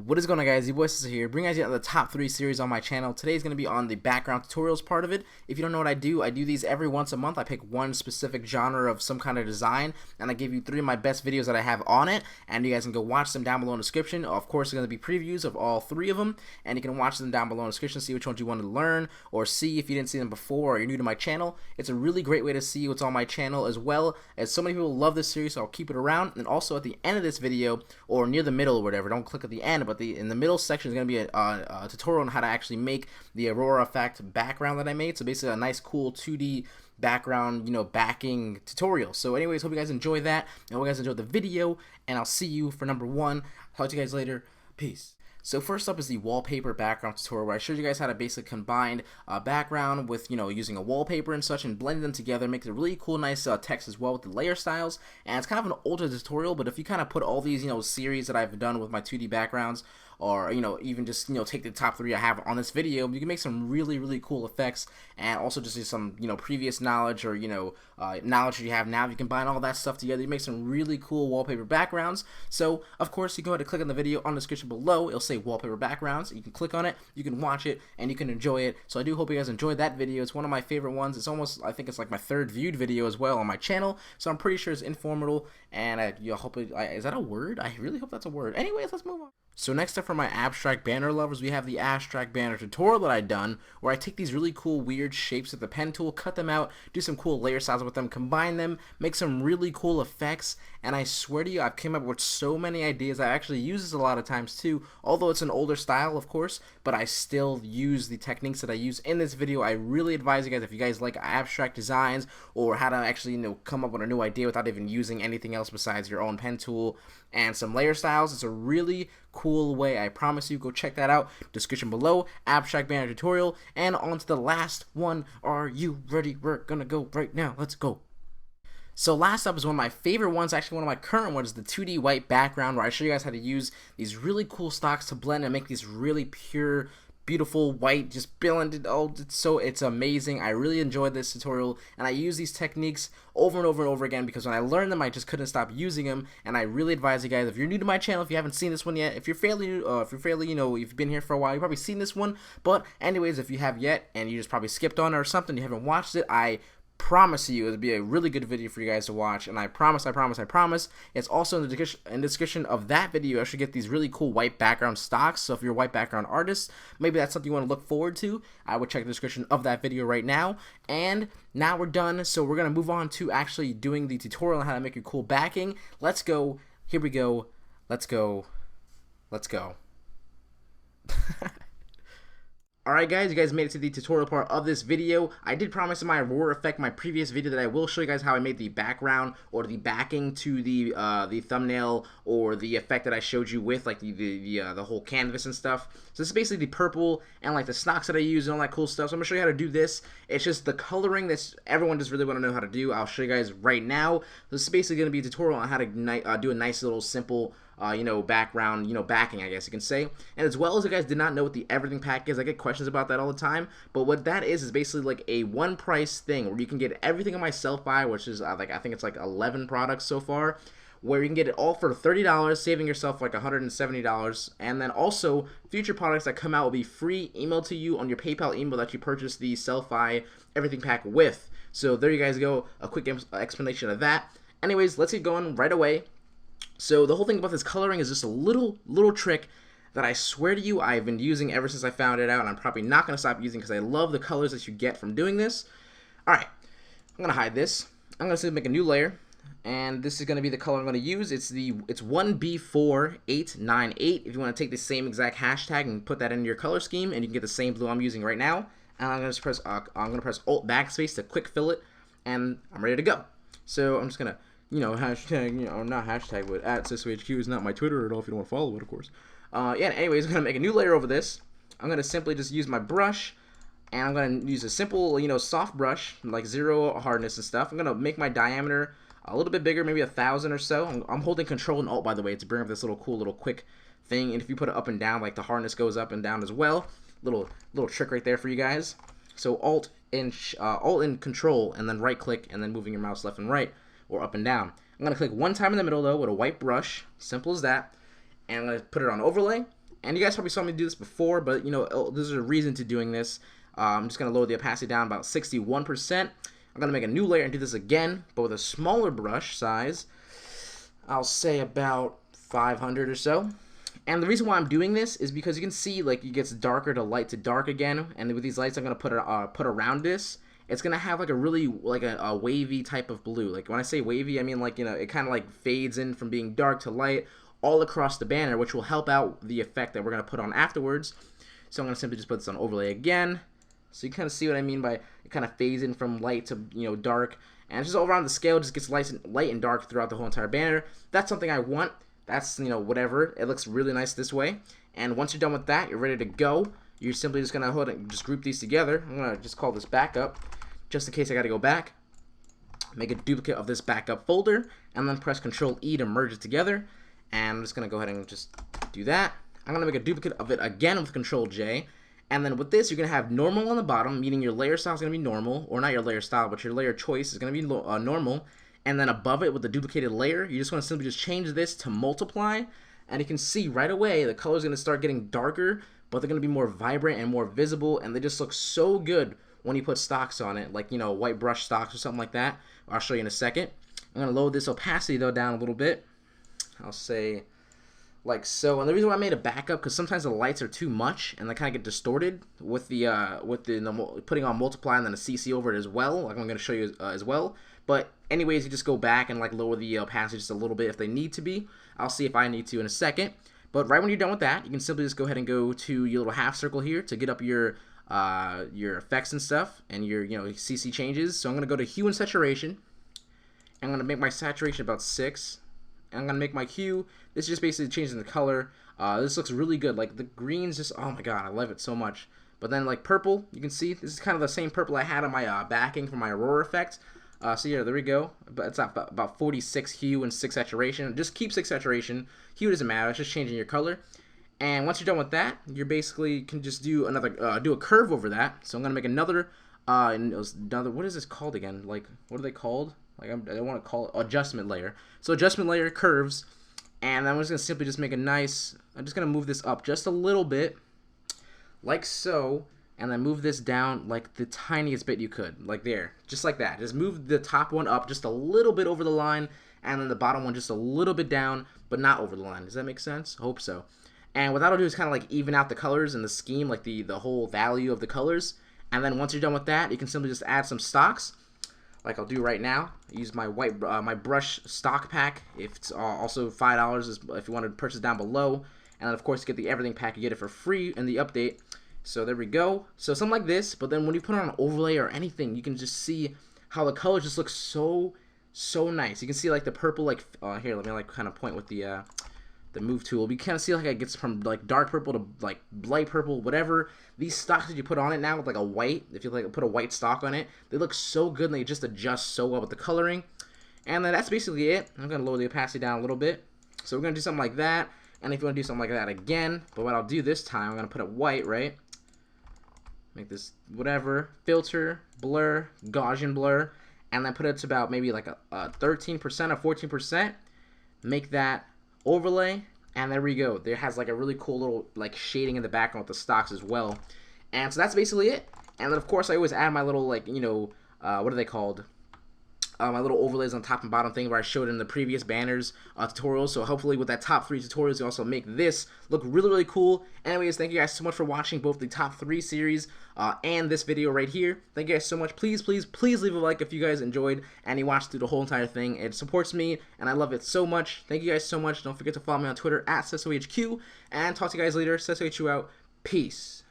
What is going on, guys? Your boy Seso here, bringing you the top 3 series on my channel. Today is going to be on the background tutorials part of it. If you don't know what I do these every once a month. I pick one specific genre of some kind of design, and I give you 3 of my best videos that I have on it, and you guys can go watch them down below in the description. Of course, there's going to be previews of all 3 of them, and you can watch them down below in the description, see which ones you want to learn, or see if you didn't see them before, or you're new to my channel. It's a really great way to see what's on my channel, as well as so many people love this series, so I'll keep it around. And also at the end of this video, or near the middle or whatever, don't click at the end, but in the middle section is going to be a tutorial on how to actually make the Aurora effect background that I made. So basically a nice cool 2D background, backing tutorial. So anyways, hope you guys enjoy that, and hope you guys enjoyed the video, and I'll see you for number 1. Talk to you guys later. Peace. So first up is the wallpaper background tutorial, where I showed you guys how to basically combine background with, using a wallpaper and such, and blend them together, make it a really cool, nice text as well with the layer styles. And it's kind of an older tutorial, but if you kind of put all these, series that I've done with my 2D backgrounds, or even just take the top 3 I have on this video, you can make some really cool effects, and also just do some previous knowledge, or knowledge that you have now. You combine all that stuff together, you make some really cool wallpaper backgrounds. So of course, you go ahead and click on the video on the description below. It'll say wallpaper backgrounds. You can click on it, you can watch it, and you can enjoy it. So I do hope you guys enjoyed that video. It's one of my favorite ones. It's almost, I think it's like my 3rd viewed video as well on my channel, so I'm pretty sure it's informative, and I hope it, is that a word? I really hope that's a word. Anyways, let's move on. So next up, for my abstract banner lovers, we have the abstract banner tutorial that I've done, where I take these really cool weird shapes with the pen tool, cut them out, do some cool layer styles with them, combine them, make some really cool effects, and I swear to you, I've came up with so many ideas. I actually use this a lot of times too, although it's an older style, of course, but I still use the techniques that I use in this video. I really advise you guys, if you guys like abstract designs, or how to actually come up with a new idea without even using anything else besides your own pen tool and some layer styles, it's a really cool way. I promise you, go check that out. Description below, abstract banner tutorial. And on to the last one. Are you ready? We're gonna go right now. Let's go. So last up is one of my favorite ones, actually one of my current ones, the 2D white background, where I show you guys how to use these really cool stocks to blend and make these really pure, beautiful white, just blended. Oh, it's amazing. I really enjoyed this tutorial, and I use these techniques over and over and over again, because when I learned them, I just couldn't stop using them. And I really advise you guys, if you're new to my channel, if you haven't seen this one yet, if you're fairly new, if you've been here for a while, you've probably seen this one. But anyways, if you have yet, and you just probably skipped on it or something, you haven't watched it, I promise you it'll be a really good video for you guys to watch. And I promise, it's also in the description of that video. I should get these really cool white background stocks. So if you're a white background artist, maybe that's something you want to look forward to, I would check the description of that video right now. And now we're done, so we're gonna move on to actually doing the tutorial on how to make your cool backing. Let's go. Here we go. Let's go. Alright guys, you guys made it to the tutorial part of this video. I did promise in my Aurora effect, my previous video, that I will show you guys how I made the background or the backing to the thumbnail, or the effect that I showed you with like the whole canvas and stuff. So this is basically the purple and like the stocks that I use and all that cool stuff. So I'm gonna show you how to do this. It's just the coloring that everyone just really want to know how to do. I'll show you guys right now. This is basically gonna be a tutorial on how to do a nice little simple background, backing, I guess you can say. And as well as, you guys did not know what the everything pack is, I get questions about that all the time. But what that is basically like a one price thing where you can get everything on my self-buy, which is I think it's like 11 products so far, where you can get it all for $30, saving yourself like $170. And then also, future products that come out will be free, emailed to you on your PayPal email that you purchased the self-buy everything pack with. So there you guys go, a quick explanation of that. Anyways, let's get going right away. So the whole thing about this coloring is just a little trick that I swear to you I've been using ever since I found it out, and I'm probably not going to stop using because I love the colors that you get from doing this. Alright, I'm going to hide this. I'm going to make a new layer, and this is going to be the color I'm going to use. It's 1B4898. If you want to take the same exact hashtag and put that into your color scheme, and you can get the same blue I'm using right now. And I'm going to press Alt Backspace to quick fill it, and I'm ready to go. So I'm just going to hashtag, not hashtag, but @SesoHQ is not my Twitter at all if you don't want to follow it, of course. Yeah, anyways, I'm going to make a new layer over this. I'm going to simply just use my brush, and I'm going to use a simple, soft brush, like 0 hardness and stuff. I'm going to make my diameter a little bit bigger, maybe 1,000 or so. I'm holding Control and Alt, by the way, to bring up this little quick thing. And if you put it up and down, like the hardness goes up and down as well. Little trick right there for you guys. So Alt and Control, and then right click, and then moving your mouse left and right, or up and down. I'm going to click one time in the middle though with a white brush, simple as that, and I'm going to put it on overlay, And you guys probably saw me do this before, but you know, there's a reason to doing this. I'm just going to lower the opacity down about 61%. I'm going to make a new layer and do this again, but with a smaller brush size. I'll say about 500 or so. And the reason why I'm doing this is because you can see like it gets darker to light to dark again. And with these lights I'm going to put around this, it's going to have like a really like a wavy type of blue. Like when I say wavy, I mean like, you know, it kind of like fades in from being dark to light all across the banner, which will help out the effect that we're going to put on afterwards. So I'm going to simply just put this on overlay again. So you kind of see what I mean by it kind of fades in from light to, you know, dark. And just all around the scale, just gets light and dark throughout the whole entire banner. That's something I want. That's, you know, whatever. It looks really nice this way. And once you're done with that, you're ready to go. You're simply just going to just group these together. I'm going to just call this backup, just in case I got to go back. Make a duplicate of this backup folder, and then press Control E to merge it together. And I'm just going to go ahead and just do that. I'm going to make a duplicate of it again with Control J. And then with this, you're going to have normal on the bottom, meaning your layer style is going to be normal, or not your layer style, but your layer choice is going to be normal. And then above it with the duplicated layer, you just want to simply just change this to multiply. And you can see right away the color is going to start getting darker, but they're going to be more vibrant and more visible. And they just look so good when you put stocks on it, like, you know, white brush stocks or something like that. I'll show you in a second. I'm going to lower this opacity, though, down a little bit. I'll say like so. And the reason why I made a backup, because sometimes the lights are too much and they kind of get distorted with the putting on multiply and then a CC over it as well, like I'm going to show you as well. But anyways, you just go back and like lower the opacity just a little bit if they need to be. I'll see if I need to in a second. But right when you're done with that, you can simply just go ahead and go to your little half circle here to get up your effects and stuff and your, you know, CC changes. So I'm going to go to hue and saturation. I'm going to make my saturation about 6. And I'm going to make my hue. This is just basically changing the color. This looks really good. Like the greens just, oh my god, I love it so much. But then like purple, you can see this is kind of the same purple I had on my backing for my Aurora effect. So yeah, there we go. But it's about 46 hue and 6 saturation. Just keep 6 saturation. Hue doesn't matter. It's just changing your color. And once you're done with that, you're basically can just do another do a curve over that. So I'm gonna make another what is this called again? Like what are they called? Like I don't want to call it adjustment layer. So adjustment layer curves, and I'm just gonna simply just make a nice. I'm just gonna move this up just a little bit, like so, and then move this down like the tiniest bit you could, like there, just like that. Just move the top one up just a little bit over the line, and then the bottom one just a little bit down, but not over the line. Does that make sense? I hope so. And what that'll do is kind of like even out the colors and the scheme, like the whole value of the colors. And then once you're done with that, you can simply just add some stocks, like I'll do right now. Use my white my brush stock pack. If it's also $5 if you want to purchase down below. And then of course you get the everything pack, you get it for free in the update. So there we go. So something like this, but then when you put on an overlay or anything, you can just see how the colors just look so nice. You can see like the purple, like here, let me like kind of point with the move tool. You kind of see like it gets from like dark purple to like light purple, whatever. These stocks that you put on it now with like a white, if you like put a white stock on it, they look so good and they just adjust so well with the coloring. And then that's basically it. I'm gonna lower the opacity down a little bit. So we're gonna do something like that. And if you want to do something like that again, but what I'll do this time, I'm gonna put it white, right? Make this whatever, filter, blur, Gaussian blur, and then put it to about maybe like a 13% or 14%. Make that overlay, and there we go. There has like a really cool little like shading in the background with the stocks as well. And so that's basically it. And then of course I always add my little like, you know, what are they called? My little overlays on top and bottom thing where I showed in the previous banners tutorials. So hopefully with that top 3 tutorials, you also make this look really cool. Anyways, thank you guys so much for watching both the top 3 series and this video right here. Thank you guys so much. Please leave a like if you guys enjoyed and you watched through the whole entire thing. It supports me and I love it so much. Thank you guys so much. Don't forget to follow me on Twitter at SesoHQ, and talk to you guys later. Seso HQ out. Peace.